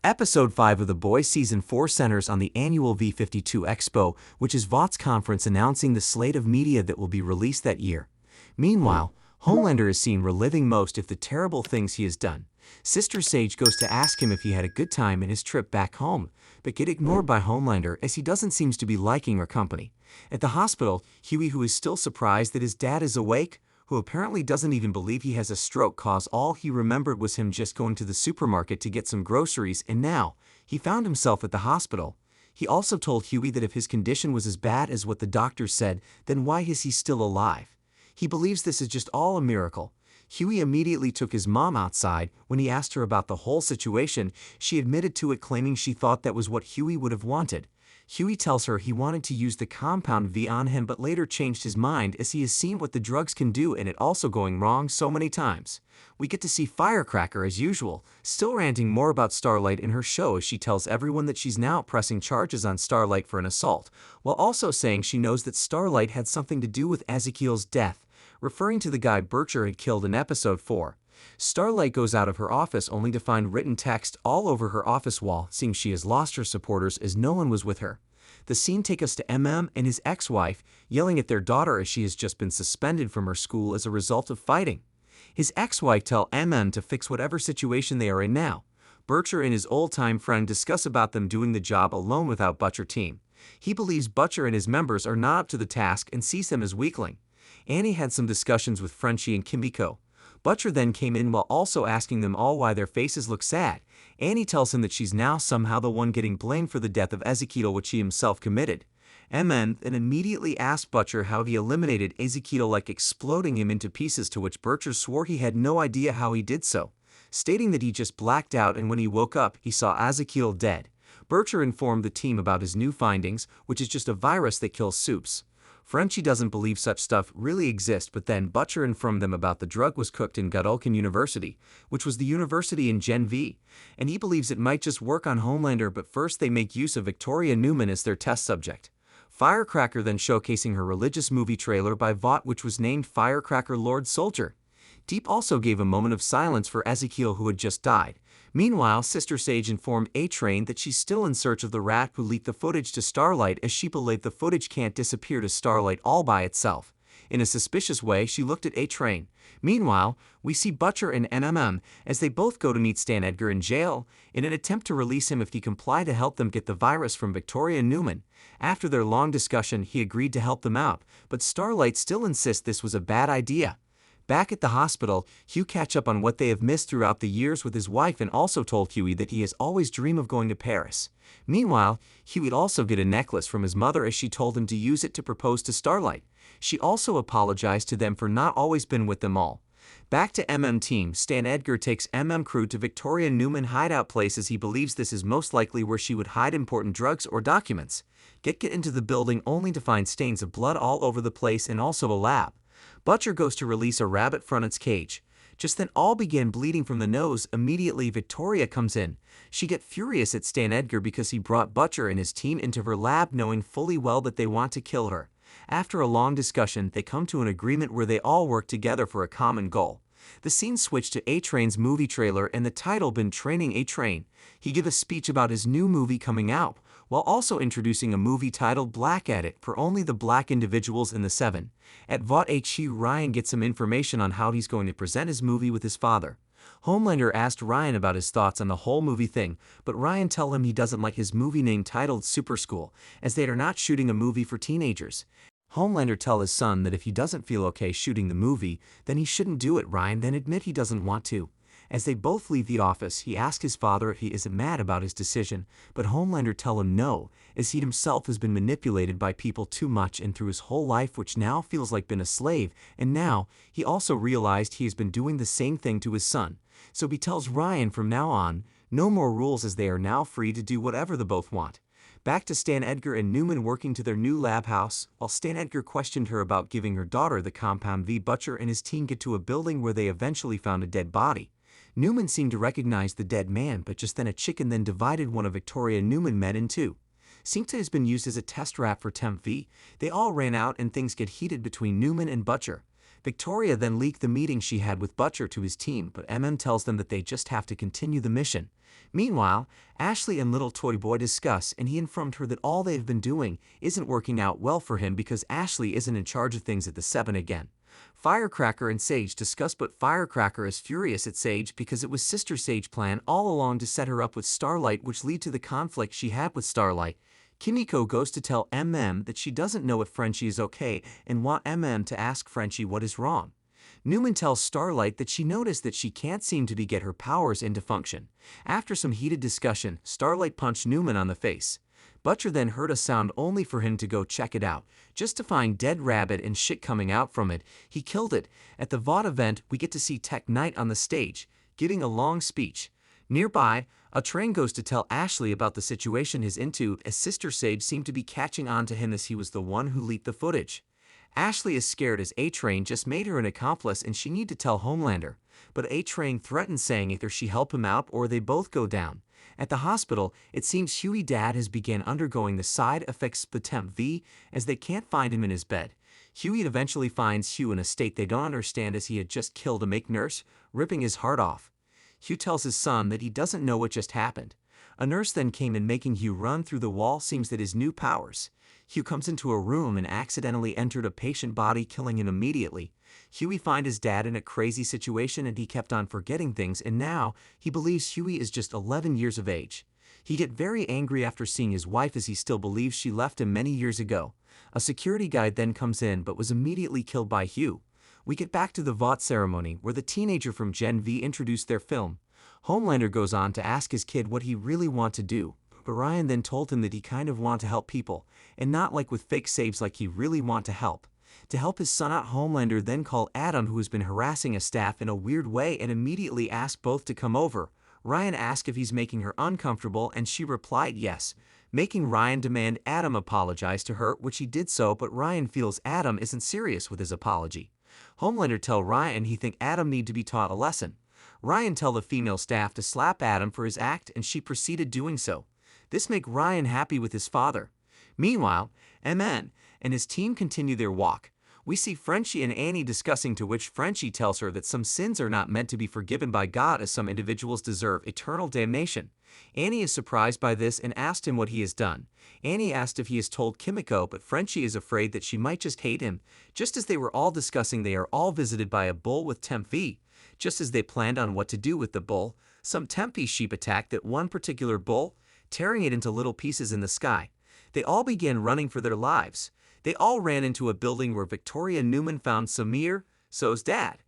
Episode 5 of The Boys Season 4 centers on the annual V52 Expo, which is Vought's conference announcing the slate of media that will be released that year. Meanwhile, Homelander is seen reliving most of the terrible things he has done. Sister Sage goes to ask him if he had a good time in his trip back home, but get ignored by Homelander as he doesn't seem to be liking her company. At the hospital, Huey, who is still surprised that his dad is awake, who apparently doesn't even believe he has a stroke cause all he remembered was him just going to the supermarket to get some groceries, and now he found himself at the hospital. He also told Huey that if his condition was as bad as what the doctors said, then why is he still alive? He believes this is just all a miracle. Huey immediately took his mom outside. When he asked her about the whole situation, she admitted to it, claiming she thought that was what Huey would have wanted. Huey tells her he wanted to use the compound V on him but later changed his mind as he has seen what the drugs can do and it also going wrong so many times. We get to see Firecracker as usual, still ranting more about Starlight in her show as she tells everyone that she's now pressing charges on Starlight for an assault, while also saying she knows that Starlight had something to do with Ezekiel's death, referring to the guy Butcher had killed in episode 4. Starlight goes out of her office only to find written text all over her office wall, seeing she has lost her supporters as no one was with her. The scene takes us to MM and his ex-wife, yelling at their daughter as she has just been suspended from her school as a result of fighting. His ex-wife tells MM to fix whatever situation they are in now. Butcher and his old-time friend discuss about them doing the job alone without Butcher team. He believes Butcher and his members are not up to the task and sees them as weakling. Annie had some discussions with Frenchie and Kimiko. Butcher then came in while also asking them all why their faces look sad. Annie tells him that she's now somehow the one getting blamed for the death of Ezekiel, which he himself committed. MN then immediately asked Butcher how he eliminated Ezekiel, like exploding him into pieces, to which Butcher swore he had no idea how he did so, stating that he just blacked out and when he woke up he saw Ezekiel dead. Butcher informed the team about his new findings, which is just a virus that kills soups. Frenchie doesn't believe such stuff really exists, but then Butcher informed them about the drug was cooked in Godolphin University, which was the university in Gen V, and he believes it might just work on Homelander, but first they make use of Victoria Neuman as their test subject. Firecracker then showcasing her religious movie trailer by Vought, which was named Firecracker Lord Soldier. Deep also gave a moment of silence for Ezekiel, who had just died. Meanwhile, Sister Sage informed A-Train that she's still in search of the rat who leaked the footage to Starlight, as she believed the footage can't disappear to Starlight all by itself. In a suspicious way, she looked at A-Train. Meanwhile, we see Butcher and NMM as they both go to meet Stan Edgar in jail in an attempt to release him if he complied to help them get the virus from Victoria Neuman. After their long discussion, he agreed to help them out, but Starlight still insists this was a bad idea. Back at the hospital, Hugh catch up on what they have missed throughout the years with his wife and also told Huey that he has always dreamed of going to Paris. Meanwhile, Huey also get a necklace from his mother as she told him to use it to propose to Starlight. She also apologized to them for not always been with them all. Back to MM team, Stan Edgar takes MM crew to Victoria Neuman hideout place as he believes this is most likely where she would hide important drugs or documents. Get into the building only to find stains of blood all over the place and also a lab. Butcher goes to release a rabbit from its cage. Just then all began bleeding from the nose. Immediately Victoria comes in. She gets furious at Stan Edgar because he brought Butcher and his team into her lab knowing fully well that they want to kill her. After a long discussion, they come to an agreement where they all work together for a common goal. The scene switched to A-Train's movie trailer and the title "Been Training A-Train." He gave a speech about his new movie coming out, while also introducing a movie titled Black at It for only the black individuals in the Seven. At Vought HQ, Ryan gets some information on how he's going to present his movie with his father. Homelander asked Ryan about his thoughts on the whole movie thing, but Ryan tells him he doesn't like his movie name titled Super School, as they are not shooting a movie for teenagers. Homelander tells his son that if he doesn't feel okay shooting the movie, then he shouldn't do it. Ryan then admits he doesn't want to. As they both leave the office, he asks his father if he isn't mad about his decision, but Homelander tells him no, as he himself has been manipulated by people too much and through his whole life, which now feels like been a slave, and now he also realized he has been doing the same thing to his son. So he tells Ryan from now on, no more rules, as they are now free to do whatever they both want. Back to Stan Edgar and Neuman working to their new lab house. While Stan Edgar questioned her about giving her daughter the compound V, Butcher and his team get to a building where they eventually found a dead body. Neuman seemed to recognize the dead man, but just then a chicken then divided one of Victoria Neuman men in two. Cincta has been used as a test wrap for Temp V. They all ran out and things get heated between Neuman and Butcher. Victoria then leaked the meeting she had with Butcher to his team, but MM tells them that they just have to continue the mission. Meanwhile, Ashley and little toy boy discuss, and he informed her that all they've been doing isn't working out well for him because Ashley isn't in charge of things at the 7 again. Firecracker and Sage discuss, but Firecracker is furious at Sage because it was Sister Sage's plan all along to set her up with Starlight, which led to the conflict she had with Starlight. Kimiko goes to tell that she doesn't know if Frenchie is okay and want to ask Frenchie what is wrong. Neuman tells Starlight that she noticed that she can't seem to get her powers into function. After some heated discussion, Starlight punched Neuman on the face. Butcher then heard a sound only for him to go check it out, just to find dead rabbit and shit coming out from it. He killed it. At the VOD event, we get to see Tech Knight on the stage, giving a long speech. Nearby, a train goes to tell Ashley about the situation he's into, as Sister Sage seemed to be catching on to him as he was the one who leaked the footage. Ashley is scared as A-Train just made her an accomplice and she need to tell Homelander, but A-Train threatens saying either she help him out or they both go down. At the hospital, it seems Huey's dad has begun undergoing the side effects of Temp V as they can't find him in his bed. Huey eventually finds Hugh in a state they don't understand as he had just killed a make nurse, ripping his heart off. Hugh tells his son that he doesn't know what just happened. A nurse then came in making Hugh run through the wall, seems that his new powers. Hugh comes into a room and accidentally entered a patient body, killing him immediately. Huey finds his dad in a crazy situation and he kept on forgetting things, and now he believes Huey is just 11 years of age. He gets very angry after seeing his wife as he still believes she left him many years ago. A security guard then comes in but was immediately killed by Hugh. We get back to the VOT ceremony where the teenager from Gen V introduced their film. Homelander goes on to ask his kid what he really want to do, but Ryan then told him that he kind of want to help people, and not like with fake saves, like he really want to help. To help his son out, Homelander then called Adam, who has been harassing a staff in a weird way, and immediately asked both to come over. Ryan asked if he's making her uncomfortable and she replied yes, making Ryan demand Adam apologize to her, which he did so, but Ryan feels Adam isn't serious with his apology. Homelander tell Ryan he think Adam need to be taught a lesson. Ryan tell the female staff to slap Adam for his act and she proceeded doing so. This make Ryan happy with his father. Meanwhile, MN and his team continue their walk. We see Frenchie and Annie discussing, to which Frenchie tells her that some sins are not meant to be forgiven by God, as some individuals deserve eternal damnation. Annie is surprised by this and asked him what he has done. Annie asked if he has told Kimiko, but Frenchie is afraid that she might just hate him. Just as they were all discussing, they are all visited by a bull with Temp V. Just as they planned on what to do with the bull, some Temp V sheep attacked that one particular bull, tearing it into little pieces in the sky. They all began running for their lives. They all ran into a building where Victoria Neuman found Samir, so's dad.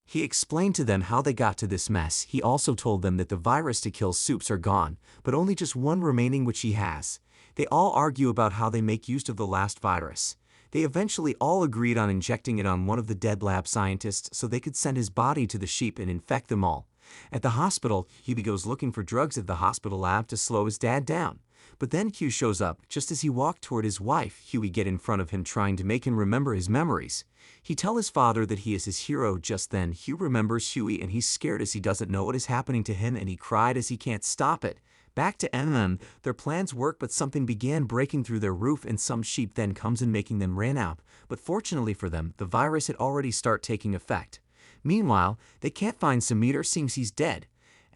He explained to them how they got to this mess. He also told them that the virus to kill Soups are gone, but only just one remaining, which he has. They all argue about how they make use of the last virus. They eventually all agreed on injecting it on one of the dead lab scientists so they could send his body to the sheep and infect them all. At the hospital, Huey goes looking for drugs at the hospital lab to slow his dad down. But then Hugh shows up. Just as he walked toward his wife, Huey get in front of him, trying to make him remember his memories. He tell his father that he is his hero. Just then, Hugh remembers Huey and he's scared as he doesn't know what is happening to him, and he cried as he can't stop it. Back to MM, their plans work, but something began breaking through their roof and some sheep then comes in, making them ran out. But fortunately for them, the virus had already start taking effect. Meanwhile, they can't find Samir, seems he's dead.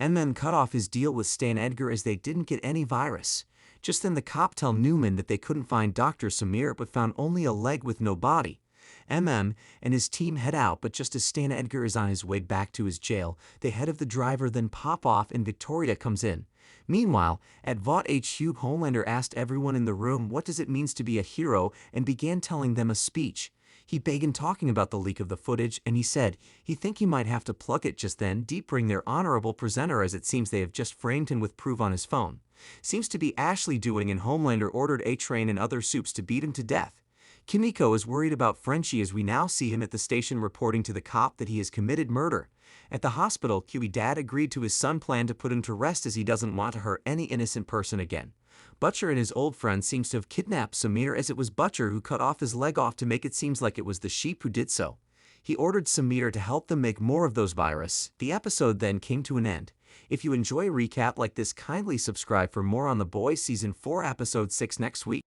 MM cut off his deal with Stan Edgar as they didn't get any virus. Just then the cop tell Neuman that they couldn't find Dr. Samir but found only a leg with no body. MM and his team head out, but just as Stan Edgar is on his way back to his jail, the head of the driver then pop off and Victoria comes in. Meanwhile, at VOT HQ, Homelander asked everyone in the room what does it means to be a hero and began telling them a speech. He began talking about the leak of the footage and he said he think he might have to plug it. Just then deep bring their honorable presenter, as it seems they have just framed him with proof on his phone. Seems to be Ashley doing, and Homelander ordered A-Train and other Soups to beat him to death. Kimiko is worried about Frenchie as we now see him at the station reporting to the cop that he has committed murder. At the hospital, Huey's dad agreed to his son's plan to put him to rest as he doesn't want to hurt any innocent person again. Butcher and his old friend seems to have kidnapped Samir, as it was Butcher who cut off his leg off to make it seems like it was the sheep who did so. He ordered Samir to help them make more of those virus. The episode then came to an end. If you enjoy a recap like this, kindly subscribe for more on The Boys Season 4 Episode 6 next week.